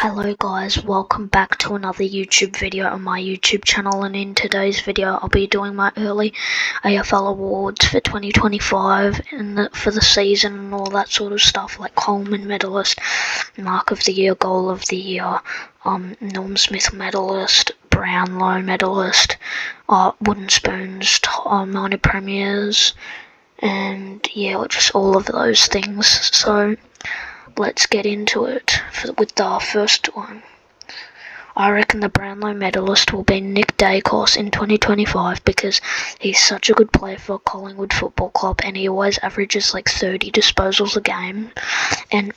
Hello guys, welcome back to another YouTube video on my YouTube channel, and in today's video I'll be doing my early AFL awards for 2025 and for the season and all that sort of stuff, like Coleman medalist, Mark of the Year, Goal of the Year, Norm Smith medalist, Brownlow medalist, Wooden Spoons, minor premiers, and yeah, just all of those things. So let's get into it with the first one. I reckon the Brownlow medalist will be Nick Dacos in 2025 because he's such a good player for Collingwood Football Club and he always averages like 30 disposals a game. And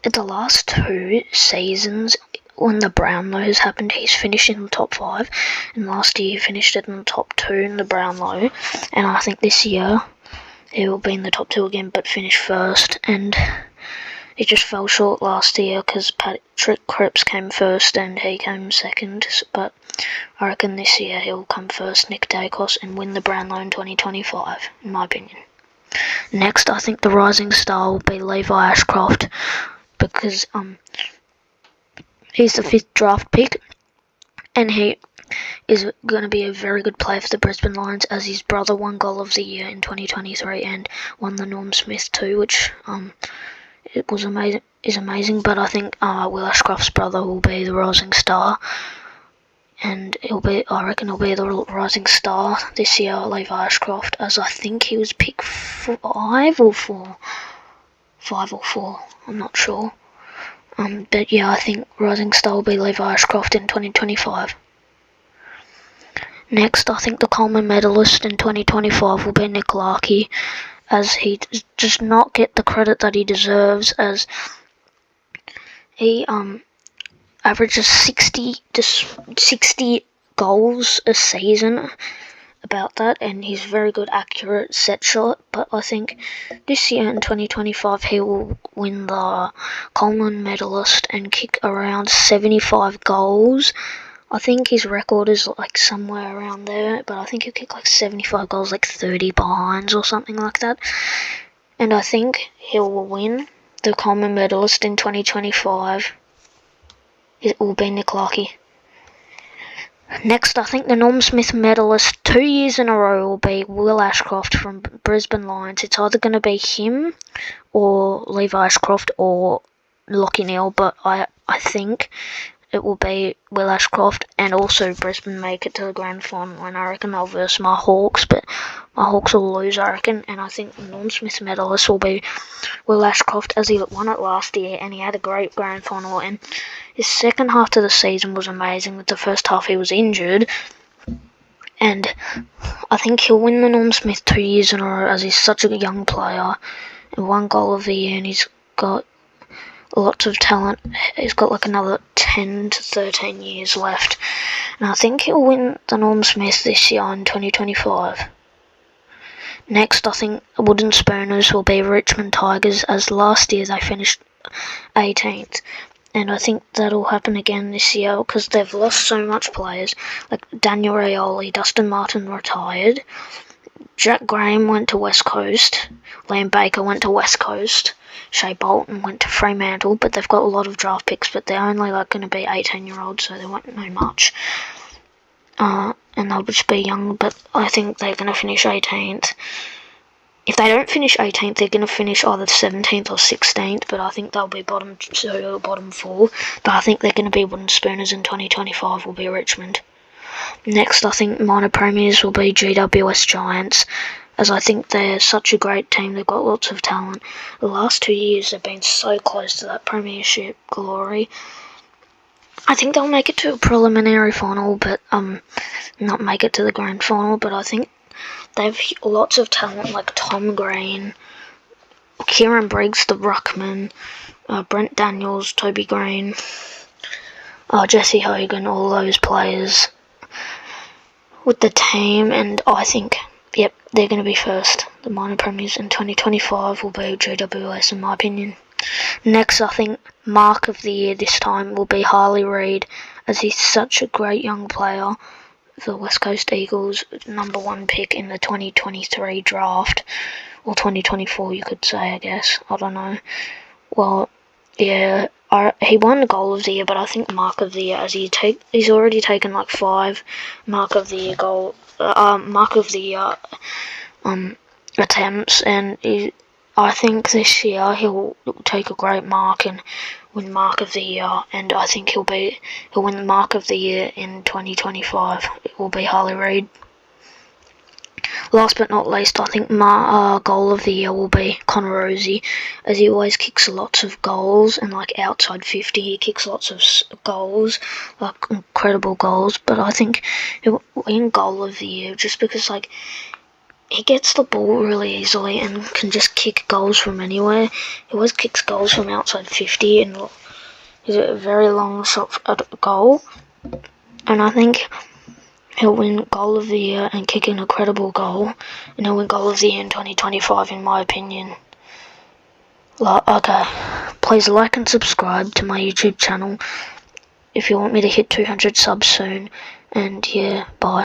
the last two seasons when the Brownlows happened, he's finished in the top 5, and last year he finished in the top 2 in the Brownlow, and I think this year he will be in the top 2 again but finish first. And he just fell short last year because Patrick Cripps came first and he came second, but I reckon this year he'll come first, Nick Dacos, and win the Brownlow in 2025, in my opinion. Next, I think the rising star will be Levi Ashcroft because he's the 5th draft pick and he is going to be a very good player for the Brisbane Lions, as his brother won Goal of the Year in 2023 and won the Norm Smith too, which it was amazing, but I think Will Ashcroft's brother will be the rising star, and I reckon he'll be the rising star this year, Levi Ashcroft, as I think he was picked 5 or 4, I'm not sure, but yeah, I think rising star will be Levi Ashcroft in 2025. Next, I think the Coleman medalist in 2025 will be Nick Larkey, as he does not get the credit that he deserves, as he averages 60 goals a season, about that, and he's very good accurate set shot, but I think this year in 2025 he will win the Coleman medalist and kick around 75 goals. I think his record is like somewhere around there, but I think he'll kick like 75 goals, like 30 behinds or something like that. And I think he will win the Coleman medalist in 2025. It will be Nick Larkey. Next, I think the Norm Smith medalist 2 years in a row will be Will Ashcroft from Brisbane Lions. It's either going to be him or Levi Ashcroft or Lachie Neale, but I think it will be Will Ashcroft, and also Brisbane make it to the grand final, and I reckon they'll verse my Hawks, but my Hawks will lose, I reckon, and I think the Norm Smith medalist will be Will Ashcroft, as he won it last year, and he had a great grand final, and his second half of the season was amazing. With the first half he was injured, and I think he'll win the Norm Smith 2 years in a row, as he's such a young player, and 1 Goal of the Year, and he's got lots of talent. He's got like another 10 to 13 years left, and I think he'll win the Norm Smith this year in 2025. Next, I think Wooden Spooners will be Richmond Tigers, as last year they finished 18th, and I think that'll happen again this year because they've lost so much players, like Daniel Rioli, Dustin Martin retired, Jack Graham went to West Coast, Liam Baker went to West Coast, Shea Bolton went to Fremantle, but they've got a lot of draft picks, but they're only like going to be 18-year-olds, so they won't know much. And they'll just be young, but I think they're going to finish 18th. If they don't finish 18th, they're going to finish either 17th or 16th, but I think they'll be bottom 2 or bottom 4. But I think they're going to be Wooden Spooners in 2025 will be Richmond. Next, I think minor premiers will be GWS Giants, as I think they're such a great team. They've got lots of talent. The last 2 years they've been so close to that premiership glory. I think they'll make it to a preliminary final, but not make it to the grand final. But I think they have lots of talent, like Tom Green, Kieran Briggs, the ruckman, Brent Daniels, Toby Green, Jesse Hogan, all those players with the team, and I think, yep, they're going to be first. The minor premiers in 2025 will be GWS, in my opinion. Next, I think Mark of the Year this time will be Harley Reid, as he's such a great young player for West Coast Eagles, number 1 pick in the 2023 draft, or 2024 you could say, I guess, I don't know. Well, yeah, he won Goal of the Year, but I think Mark of the Year, as he's already taken like 5 Mark of the Year attempts, and I think this year he'll take a great mark and win Mark of the Year, and I think he'll win the Mark of the Year in 2025. It will be Harley Reid. Last but not least, I think Goal of the Year will be Connor Rosie, as he always kicks lots of goals, and like outside 50 he kicks lots of goals, like incredible goals. But I think he'll win Goal of the Year just because like he gets the ball really easily and can just kick goals from anywhere. He always kicks goals from outside 50 and he's a very long shot at goal. And I think he'll win Goal of the Year and kick an incredible goal. And he'll win Goal of the Year in 2025, in my opinion. Okay, please like and subscribe to my YouTube channel if you want me to hit 200 subs soon. And yeah, bye.